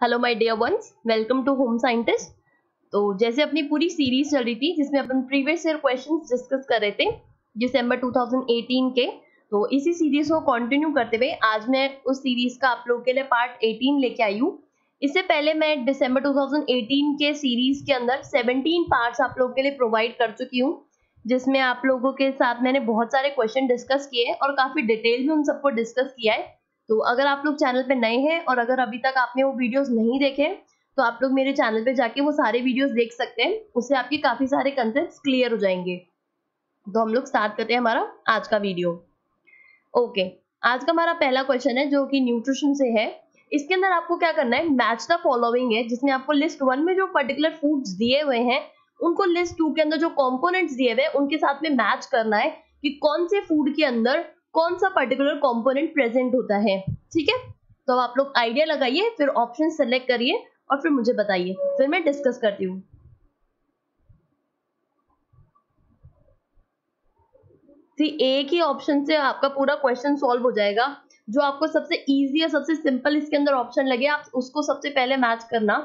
Hello my dear ones, welcome to home scientist. तो जैसे अपनी पूरी सीरीज चल रही थी जिसमें अपन प्रीवियस ईयर क्वेश्चंस डिस्कस कर रहे थे दिसंबर 2018 के, तो इसी सीरीज को कंटिन्यू करते हुए आज मैं उस सीरीज का आप लोगों के लिए पार्ट 18 लेके आई हूँ। इससे पहले मैं दिसंबर 2018 के सीरीज के अंदर 17 पार्ट्स आप लोगों के लिए प्रोवाइड कर चुकी हूँ, जिसमें आप लोगों के साथ मैंने बहुत सारे क्वेश्चन डिस्कस किए हैं और काफी डिटेल में उन सबको डिस्कस किया है। तो अगर आप लोग चैनल पे नए हैं और अगर अभी तक आपने वो वीडियोस नहीं देखे तो आप लोग मेरे चैनल पे जाके वो सारे वीडियोस देख सकते हैं, उससे आपके काफी सारे कंसेप्ट्स क्लियर हो जाएंगे। तो हम लोग स्टार्ट करते हैं हमारा आज का वीडियो। ओके, आज का हमारा पहला क्वेश्चन है जो कि न्यूट्रिशन से है। इसके अंदर आपको क्या करना है, मैच द फॉलोइंग है, जिसमें आपको लिस्ट 1 में जो पर्टिकुलर फूड्स दिए हुए हैं उनको लिस्ट 2 के अंदर जो कंपोनेंट्स दिए हुए हैं उनके साथ में मैच करना है कि कौन से फूड के अंदर कौन सा पर्टिकुलर कंपोनेंट प्रेजेंट होता है। ठीक है, तो आप लोग आइडिया लगाइए, फिर ऑप्शन सेलेक्ट करिए और फिर मुझे बताइए, फिर मैं डिस्कस करती हूँ। एक ही ऑप्शन से आपका पूरा क्वेश्चन सॉल्व हो जाएगा। जो आपको सबसे इजी या सबसे सिंपल इसके अंदर ऑप्शन लगे आप उसको सबसे पहले मैच करना।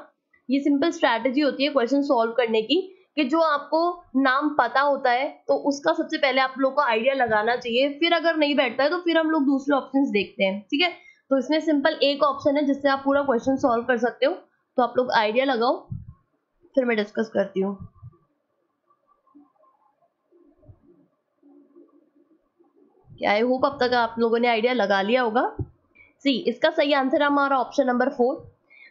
ये सिंपल स्ट्रैटेजी होती है क्वेश्चन सॉल्व करने की, कि जो आपको नाम पता होता है तो उसका सबसे पहले आप लोग को आइडिया लगाना चाहिए, फिर अगर नहीं बैठता है तो फिर हम लोग दूसरे ऑप्शंस देखते हैं। ठीक है, तो इसमें सिंपल एक ऑप्शन है जिससे आप पूरा क्वेश्चन सॉल्व कर सकते हो। तो आप लोग आइडिया लगाओ, फिर मैं डिस्कस करती हूँ। आई होप अब तक आप लोगों ने आइडिया लगा लिया होगा। इसका सही आंसर है हमारा ऑप्शन नंबर 4।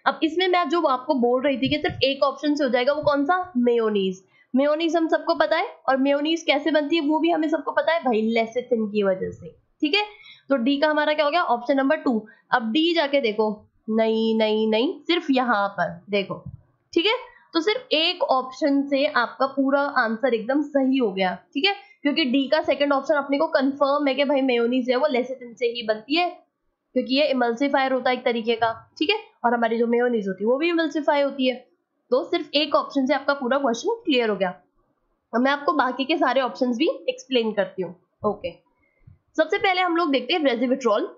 अब इसमें मैं जो आपको बोल रही थी कि सिर्फ एक ऑप्शन से हो जाएगा, वो कौन सा? मेयोनीज। मेयोनीज हम सबको पता है, और मेयोनीज कैसे बनती है वो भी हमें सबको पता है भाई, लेसिथिन की वजह से। ठीक है, तो डी का हमारा क्या हो गया, ऑप्शन नंबर 2। अब डी जाके देखो, नहीं नहीं नहीं, सिर्फ यहाँ पर देखो। ठीक है, तो सिर्फ एक ऑप्शन से आपका पूरा आंसर एकदम सही हो गया। ठीक है, क्योंकि डी का सेकंड ऑप्शन अपने को कंफर्म है कि भाई मेयोनीज है वो लेसिथिन से ही बनती है, क्योंकि ये इमल्सिफायर होता है एक तरीके का। ठीक है, और हमारी जो मेयोनीज होती है वो भी इमल्सिफाई होती है। तो सिर्फ एक ऑप्शन से आपका पूरा क्वेश्चन क्लियर हो गया। अब मैं आपको बाकी के सारे ऑप्शंस भी एक्सप्लेन करती हूँ। ओके, सबसे पहले हम लोग देखते हैं रेजिविट्रॉल।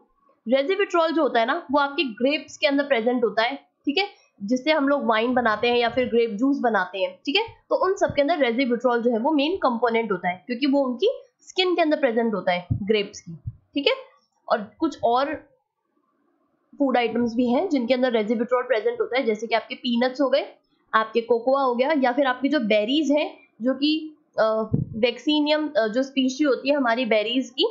रेजिविट्रॉल जो होता है ना वो आपके ग्रेप्स के अंदर प्रेजेंट होता है। ठीक है, जिससे हम लोग वाइन बनाते हैं या फिर ग्रेप जूस बनाते हैं। ठीक है, तो उन सब के अंदर रेजिविट्रॉल जो है वो मेन कंपोनेंट होता है, क्योंकि वो उनकी स्किन के अंदर प्रेजेंट होता है ग्रेप्स की। ठीक है, और कुछ और फूड आइटम्स भी हैं जिनके अंदर रेजिविट्रॉल प्रेजेंट होता है, जैसे कि आपके पीनट्स हो गए, आपके कोकोआ हो गया, या फिर आपकी जो बेरीज हैं जो कि वैक्सीनियम जो स्पीशी होती है हमारी बेरीज की,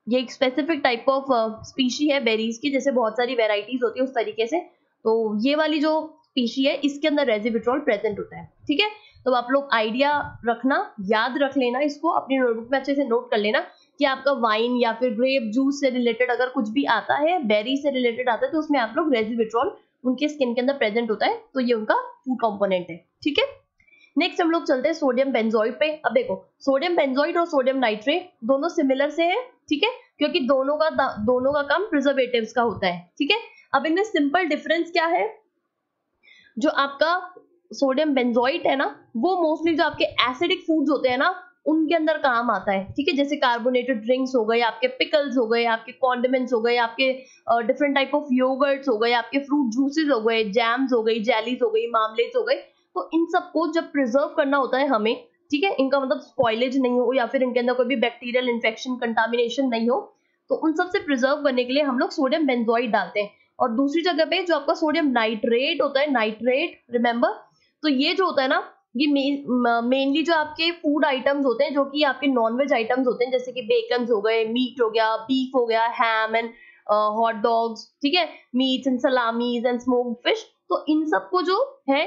ये एक स्पेसिफिक टाइप ऑफ स्पीशी है बेरीज की, जैसे बहुत सारी वेराइटीज होती है उस तरीके से। तो ये वाली जो स्पीशी है इसके अंदर रेजिविट्रॉल प्रेजेंट होता है। ठीक है, तो आप लोग आइडिया रखना, याद रख लेना, इसको अपनी नोटबुक में अच्छे से नोट कर लेना कि आपका वाइन या फिर ग्रेप जूस से रिलेटेड अगर कुछ भी आता है, बेरी से रिलेटेड आता है, तो उसमें आप लोग रेजिविट्रॉल उनके स्किन के अंदर प्रेजेंट होता है, तो ये उनका फूड कंपोनेंट है। ठीक है, नेक्स्ट हम लोग चलते हैं सोडियम बेंजोइट पे। अब देखो, सोडियम बेंजोइट और सोडियम नाइट्रेट दोनों सिमिलर से है। ठीक है, क्योंकि दोनों का काम प्रिजर्वेटिव्स का होता है। ठीक है, अब इनमें सिंपल डिफरेंस क्या है, जो आपका सोडियम बेंजोइट है ना वो मोस्टली जो आपके एसिडिक फूड्स होते हैं ना उनके अंदर काम आता है। ठीक है, जैसे कार्बोनेटेड ड्रिंक्स हो गए, आपके पिकल्स हो गए, आपके कॉन्डिमेंट्स हो गए, आपके डिफरेंट टाइप ऑफ योगर्ट्स हो गए, आपके फ्रूट जूसेस हो गए, जैम्स हो गई, जेलीज हो गई, मार्मलेट्स हो गए। तो इन सबको जब प्रिजर्व करना होता है हमें, ठीक है, इनका मतलब स्पॉइलेज नहीं हो या फिर इनके अंदर कोई भी बैक्टीरियल इन्फेक्शन, कंटामिनेशन नहीं हो, तो उन सबसे प्रिजर्व करने के लिए हम लोग सोडियम बेंजोइट डालते हैं। और दूसरी जगह पे जो आपका सोडियम नाइट्रेट होता है, नाइट्रेट रिमेंबर, तो ये जो होता है ना ये मेनली जो आपके फूड आइटम्स होते हैं जो कि आपके नॉनवेज आइटम्स होते हैं, जैसे कि बेकन हो गए, मीट हो गया, बीफ हो गया, हैम एंड हॉट डॉग्स, ठीक है, meets and salamis and smoked fish, तो इन सबको जो है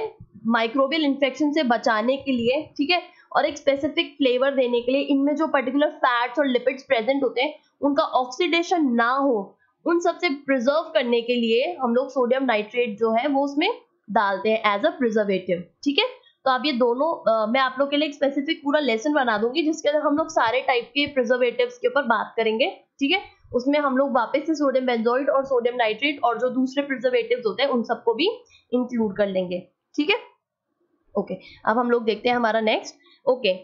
माइक्रोबियल इन्फेक्शन से बचाने के लिए, ठीक है, और एक स्पेसिफिक फ्लेवर देने के लिए इनमें जो पर्टिकुलर फैट्स और लिपिड्स प्रेजेंट होते हैं उनका ऑक्सीडेशन ना हो, उन सबसे प्रिजर्व करने के लिए हम लोग सोडियम नाइट्रेट जो है वो उसमें डालते हैं एज अ प्रिजर्वेटिव। ठीक है, तो आप ये दोनों मैं आप लोग के लिए एक स्पेसिफिक पूरा लेसन बना दूंगी जिसके अंदर हम लोग सारे टाइप के प्रिजर्वेटिव्स के ऊपर बात करेंगे। ठीक है, उसमें हम लोग वापस से सोडियम बेंजोइट और सोडियम नाइट्रेट और जो दूसरे प्रिजर्वेटिव्स होते हैं उन सबको भी इंक्लूड कर लेंगे। ठीक है, ओके, अब हम लोग देखते हैं हमारा नेक्स्ट। ओके,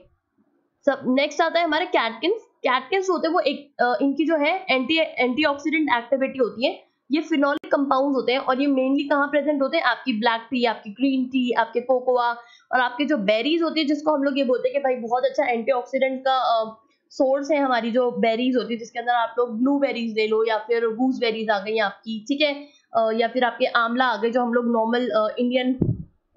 सब नेक्स्ट आता है हमारे कैटकिन्स। कैटकिन्स होते हैं वो एक इनकी जो है एंटीऑक्सीडेंट एक्टिविटी होती है, ये फिनोलिक कंपाउंड्स होते हैं और ये मेनली कहाँ प्रेजेंट होते हैं, आपकी ब्लैक टी, आपकी ग्रीन टी, आपके कोकोआ और आपके जो बेरीज होती है, जिसको हम लोग ये बोलते हैं कि भाई बहुत अच्छा एंटीऑक्सीडेंट का सोर्स है हमारी जो बेरीज होती है, जिसके अंदर आप लोग ब्लूबेरीज ले लो या फिर गूसबेरीज आ गई आपकी, ठीक है, या फिर आपके आंवला आ गए जो हम लोग नॉर्मल इंडियन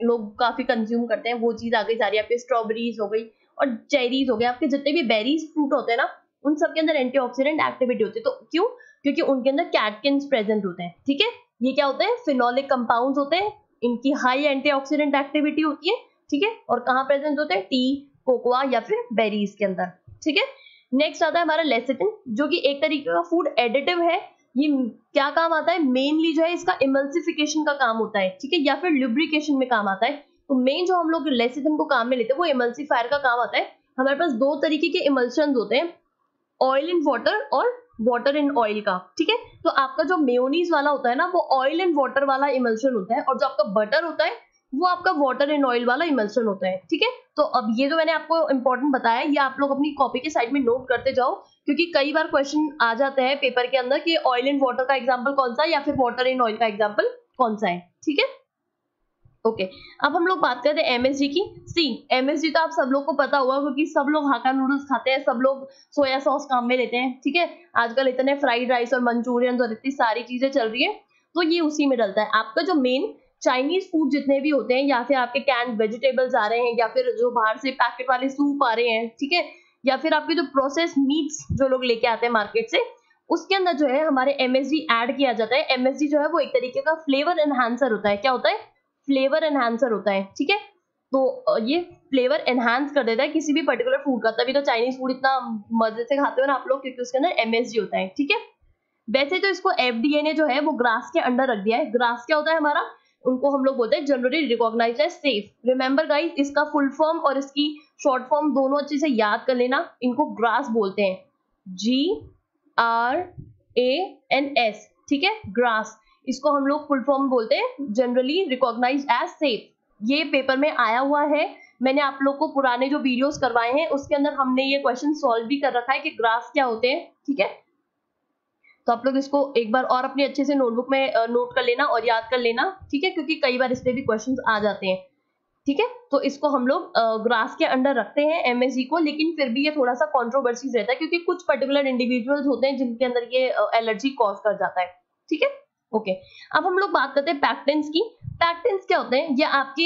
लोग काफी कंज्यूम करते हैं, वो चीज आ गई सारी, आपके स्ट्रॉबेरीज हो गई और चेरीज हो गए, आपके जितने भी बेरीज फ्रूट होते हैं ना, उन सब के अंदर एंटीऑक्सीडेंट एक्टिविटी होती है। तो क्यों? क्योंकि उनके अंदर कैटकिन्स प्रेजेंट होते हैं, ठीक है। ये क्या होते हैं? फिनोलिक कंपाउंड्स होते हैं, इनकी हाई एंटीऑक्सीडेंट एक्टिविटी होती है, ठीक है। और कहाँ प्रेजेंट होते हैं? टी, कोकोआ या फिर बेरीज के अंदर, ठीक है। नेक्स्ट आता है हमारा लेसिटिन, जो कि एक तरीके का फूड एडिटिव है। ये क्या काम आता है? मेनली जो है इसका इमल्सिफिकेशन का काम होता है, ठीक है, या फिर लुब्रिकेशन में काम आता है। तो मेन जो हम लोग लेसिटिन को काम में लेते हैं वो इमल्सिफायर का काम आता है। हमारे पास दो तरीके के इमल्शन होते हैं, ऑयल इन वाटर और वाटर इन ऑयल का, ठीक है। तो आपका जो मेयोनीज वाला होता है ना, वो ऑयल इन वाटर वाला इमल्शन होता है, और जो आपका बटर होता है वो आपका वाटर इन ऑयल वाला इमल्शन होता है, ठीक है। तो अब ये जो मैंने आपको इंपॉर्टेंट बताया, ये आप लोग अपनी कॉपी के साइड में नोट करते जाओ, क्योंकि कई बार क्वेश्चन आ जाते हैं पेपर के अंदर कि ऑयल इन वाटर का एग्जाम्पल कौन सा है या फिर वाटर इन ऑयल का एग्जाम्पल कौन सा है, ठीक है। ओके, अब हम लोग बात करते हैं एमएसजी की। सी, एमएसजी तो आप सब लोग को पता होगा, क्योंकि सब लोग हाका नूडल्स खाते हैं, सब लोग सोया सॉस काम में लेते हैं, ठीक है। आजकल इतने फ्राइड राइस और मंचूरियन और इतनी सारी चीजें चल रही है, तो ये उसी में डलता है। आपका जो मेन चाइनीज फूड जितने भी होते हैं, या फिर आपके कैन वेजिटेबल्स आ रहे हैं, या फिर जो बाहर से पैकेट वाले सूप आ रहे हैं, ठीक है, या फिर आपके जो प्रोसेस मीट्स जो लोग लेके आते हैं मार्केट से, उसके अंदर जो है हमारे एमएसजी ऐड किया जाता है। एमएसजी जो है वो एक तरीके का फ्लेवर एनहांसर होता है। क्या होता है? फ्लेवर एनहांसर होता है, ठीक है। तो ये फ्लेवर एनहांस कर देता है किसी भी पर्टिकुलर फूड का, तभी तो चाइनीज फूड इतना मजे से खाते हो ना आप लोग, क्योंकि उसके अंदर एमएसजी होता है, ठीक है। वैसे तो इसको एफडीए ने जो है वो ग्रास के अंडर रख दिया है। ग्रास क्या होता है हमारा? उनको हम लोग बोलते हैं generally recognized as safe. Remember guys, इसका फुल फॉर्म और इसकी शॉर्ट फॉर्म दोनों अच्छे से याद कर लेना। इनको ग्रास बोलते हैं, GRANS, ठीक है, ग्रास। इसको हम लोग फुल फॉर्म बोलते हैं जनरली रिकॉग्नाइज्ड एज सेफ। ये पेपर में आया हुआ है, मैंने आप लोग को पुराने जो वीडियोस करवाए हैं उसके अंदर हमने ये क्वेश्चन सॉल्व भी कर रखा है कि ग्रास क्या होते हैं, ठीक है। तो आप लोग इसको एक बार और अपनी अच्छे से नोटबुक में नोट कर लेना और याद कर लेना, ठीक है, क्योंकि कई बार इस पे भी क्वेश्चंस आ जाते हैं, ठीक है। तो इसको हम लोग ग्रास के अंडर रखते हैं एमएसजी को, लेकिन फिर भी ये थोड़ा सा कंट्रोवर्सी रहता है, क्योंकि कुछ पर्टिकुलर इंडिविजुअल्स होते हैं जिनके अंदर ये एलर्जी कॉज कर जाता है, ठीक है। ओके, अब हम लोग बात करते हैं पैक्टेंस की। पैक्टेंस क्या होते हैं? ये आपके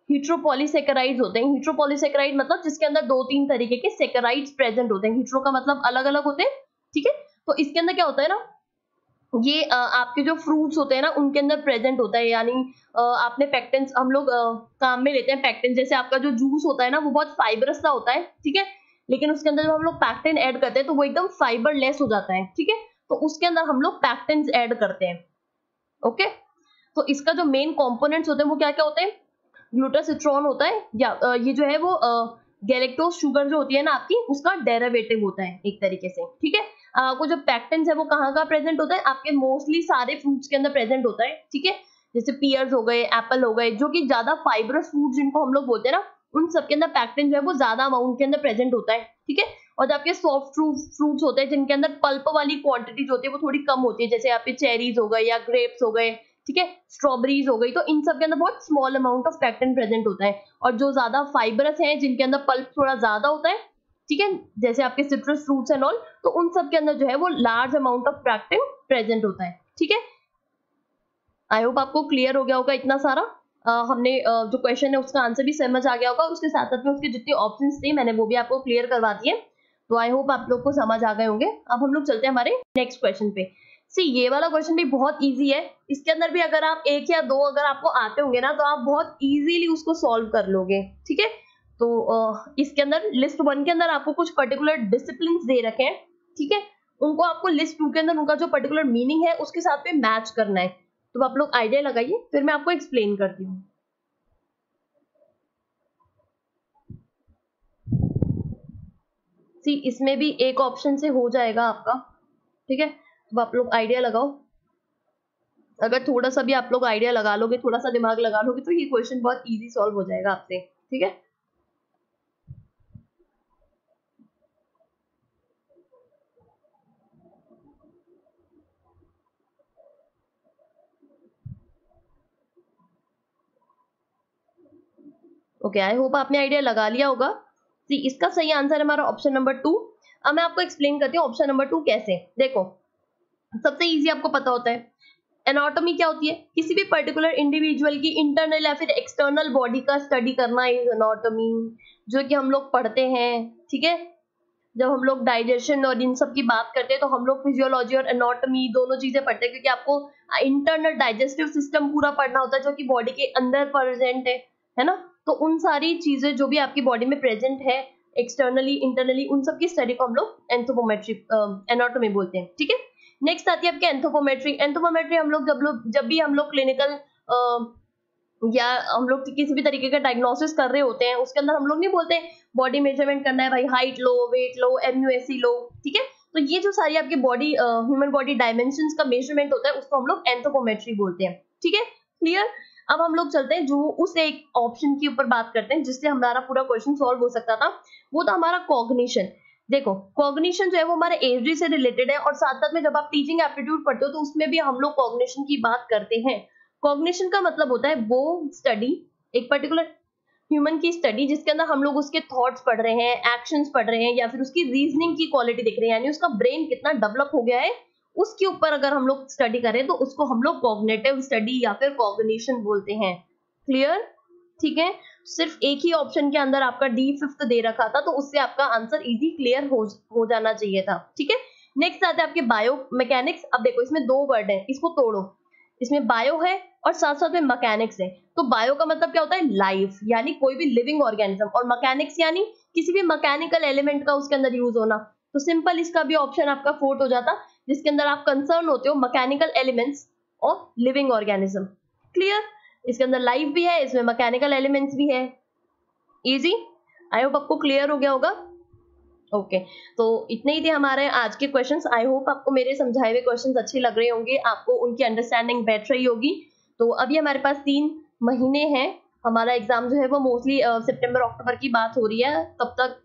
हीट्रोपॉलीसेकेराइड्स होते हैं। हीट्रोपॉलीसेकेराइड मतलब जिसके अंदर दो तीन तरीके के सेकेराइड्स प्रेजेंट होते हैं। हीट्रो का मतलब अलग अलग होते हैं, ठीक है। तो इसके अंदर क्या होता है ना, ये आपके जो फ्रूट्स होते हैं ना उनके अंदर प्रेजेंट होता है, यानी आपने पैक्टेंस हम लोग काम में लेते हैं। पैक्टेंस जैसे आपका जो जूस होता है ना वो बहुत फाइबरस सा होता है, ठीक है, लेकिन उसके अंदर जब हम लोग पैक्टेन ऐड करते हैं तो वो एकदम फाइबरलेस हो जाता है, ठीक है। तो उसके अंदर हम लोग पैक्टेंस ऐड करते हैं, ओके। तो इसका जो मेन कंपोनेंट्स होते हैं वो क्या क्या होते हैं? ग्लूटासिट्रॉन होता है, या ये जो है वो गैलेक्टोज शुगर जो होती है ना आपकी, उसका डेरिवेटिव होता है एक तरीके से, ठीक है। आपको जो पैक्टेंस है वो कहाँ का प्रेजेंट होता है? आपके मोस्टली सारे फ्रूट्स के अंदर प्रेजेंट होता है, ठीक है। जैसे पियर्स हो गए, एप्पल हो गए, जो कि ज्यादा फाइबरस फ्रूट जिनको हम लोग बोलते हैं ना, उन सब के अंदर पैक्टेंस जो है वो ज्यादा अमाउंट के अंदर प्रेजेंट होता है, ठीक है। और जो आपके सॉफ्ट फ्रूट्स होते हैं जिनके अंदर पल्प वाली क्वांटिटी जो होती है वो थोड़ी कम होती है, जैसे आपके चेरीज हो गए या ग्रेप्स हो गए, ठीक है, स्ट्रॉबेरीज हो गई, तो इन सब के अंदर बहुत स्मॉल अमाउंट ऑफ पैक्टेन प्रेजेंट होता है। और जो ज्यादा फाइबरस है, जिनके अंदर पल्प थोड़ा ज्यादा होता है, ठीक है, जैसे आपके सिट्रस फ्रूट्स एंड ऑल, तो उन सब के अंदर जो है वो लार्ज अमाउंट ऑफ पैक्टेन प्रेजेंट होता है, ठीक है। आई होप आपको क्लियर हो गया होगा इतना सारा। हमने जो क्वेश्चन है उसका आंसर भी समझ आ गया होगा, उसके साथ साथ में उसके जितने ऑप्शंस थे मैंने वो भी आपको क्लियर करवा दिए। तो आई होप आप लोग को समझ आ गए होंगे। अब हम लोग चलते हैं हमारे नेक्स्ट क्वेश्चन पे। सी, ये वाला क्वेश्चन भी बहुत इजी है। इसके अंदर भी अगर आप एक या दो अगर आपको आते होंगे ना, तो आप बहुत इजीली उसको सॉल्व कर लोगे, ठीक है। तो इसके अंदर लिस्ट 1 के अंदर आपको कुछ पर्टिकुलर डिसिप्लिन दे रखे हैं, ठीक है, उनको आपको लिस्ट 2 के अंदर उनका जो पर्टिकुलर मीनिंग है उसके साथ में मैच करना है। तो आप लोग आइडिया लगाइए, फिर मैं आपको एक्सप्लेन करती हूँ। सी, इसमें भी एक ऑप्शन से हो जाएगा आपका, ठीक है। तो आप लोग आइडिया लगाओ। अगर थोड़ा सा भी आप लोग आइडिया लगा लोगे, थोड़ा सा दिमाग लगा लोगे, तो ये क्वेश्चन बहुत इजी सॉल्व हो जाएगा आपसे, ठीक है। ओके, आई होप आपने आइडिया लगा लिया होगा। सी, इसका सही आंसर है हमारा ऑप्शन नंबर 2। अब मैं आपको एक्सप्लेन करती हूँ ऑप्शन नंबर 2 कैसे। देखो, सबसे इजी आपको पता होता है एनाटॉमी क्या होती है, किसी भी पर्टिकुलर इंडिविजुअल की इंटरनल या फिर एक्सटर्नल बॉडी का स्टडी करना इज एनाटॉमी, जो कि हम लोग पढ़ते हैं, ठीक है। जब हम लोग डाइजेशन और इन सब की बात करते हैं तो हम लोग फिजियोलॉजी और एनाटॉमी दोनों चीजें पढ़ते हैं, क्योंकि आपको इंटरनल डाइजेस्टिव सिस्टम पूरा पढ़ना होता है जो कि बॉडी के अंदर प्रेजेंट है ना। तो उन सारी चीजें जो भी आपकी बॉडी में प्रेजेंट है एक्सटर्नली इंटरनली, उन सब की स्टडी को हम लोग एंथ्रोपोमेट्री एनाटॉमी बोलते हैं, ठीक है। नेक्स्ट आती है आपकी एंथ्रोपोमेट्री। एंथ्रोपोमेट्री हम लोग जब भी हम लोग क्लिनिकल या हम लोग किसी भी तरीके का डायग्नोसिस कर रहे होते हैं, उसके अंदर हम लोग नहीं बोलते बॉडी मेजरमेंट करना है भाई, हाइट लो, वेट लो, MUSC लो, ठीक है। तो ये जो सारी आपकी बॉडी ह्यूमन बॉडी डायमेंशंस का मेजरमेंट होता है उसको हम लोग एंथ्रोपोमेट्री बोलते हैं, ठीक है, क्लियर। अब हम लोग चलते हैं जो उस एक ऑप्शन के ऊपर बात करते हैं जिससे हमारा पूरा क्वेश्चन सॉल्व हो सकता था, वो था हमारा कॉग्निशन। देखो, कॉग्निशन जो है वो हमारे एजी से रिलेटेड है, और साथ साथ में जब आप टीचिंग एप्टीट्यूड पढ़ते हो तो उसमें भी हम लोग कॉग्निशन की बात करते हैं। कॉग्निशन का मतलब होता है वो स्टडी, एक पर्टिकुलर ह्यूमन की स्टडी जिसके अंदर हम लोग उसके थॉट्स पढ़ रहे हैं, एक्शंस पढ़ रहे हैं, या फिर उसकी रीजनिंग की क्वालिटी देख रहे हैं, यानी उसका ब्रेन कितना डेवलप हो गया है उसके ऊपर अगर हम लोग स्टडी करें तो उसको हम लोग कॉग्निटिव स्टडी या फिर कॉग्निशन बोलते हैं, क्लियर, ठीक है। सिर्फ एक ही ऑप्शन के अंदर आपका D5 दे रखा था, तो उससे आपका आंसर इजी क्लियर हो जाना चाहिए था, ठीक है। नेक्स्ट आते हैं आपके बायो मैकेनिक्स। अब देखो, इसमें 2 वर्ड है, इसको तोड़ो, इसमें बायो है और साथ साथ में मैकेनिक्स है। तो बायो का मतलब क्या होता है, लाइफ, यानी कोई भी लिविंग ऑर्गेनिज्म, और मैकेनिक्स यानी किसी भी मैकेनिकल एलिमेंट का उसके अंदर यूज होना। तो सिंपल इसका भी ऑप्शन आपका 4 हो जाता, जिसके अंदर आप कंसर्न होते हो मैकेनिकल एलिमेंट्स और लिविंग ऑर्गेनिज्म, क्लियर। इसके अंदर लाइफ भी है, इसमें मैकेनिकल एलिमेंट्स भी है, इजी। आई होप आपको क्लियर हो गया होगा। ओके, तो इतने ही थे हमारे आज के क्वेश्चंस। आई होप आपको मेरे समझाए हुए क्वेश्चंस अच्छे लग रहे होंगे, आपको उनकी अंडरस्टैंडिंग बैठ रही होगी। तो अभी हमारे पास 3 महीने हैं, हमारा एग्जाम जो है वो मोस्टली सितंबर अक्टूबर की बात हो रही है, तब तक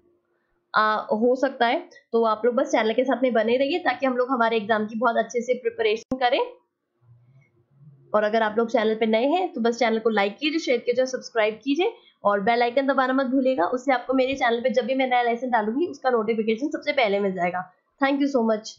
हो सकता है। तो आप लोग बस चैनल के साथ में बने रहिए ताकि हम लोग हमारे एग्जाम की बहुत अच्छे से प्रिपरेशन करें। और अगर आप लोग चैनल पे नए हैं तो बस चैनल को लाइक कीजिए, शेयर कीजिए, सब्सक्राइब कीजिए और बेल आइकन दबाना मत भूलिएगा। उससे आपको मेरे चैनल पे जब भी मैं नया लेसन डालूंगी उसका नोटिफिकेशन सबसे पहले मिल जाएगा। Thank you so much.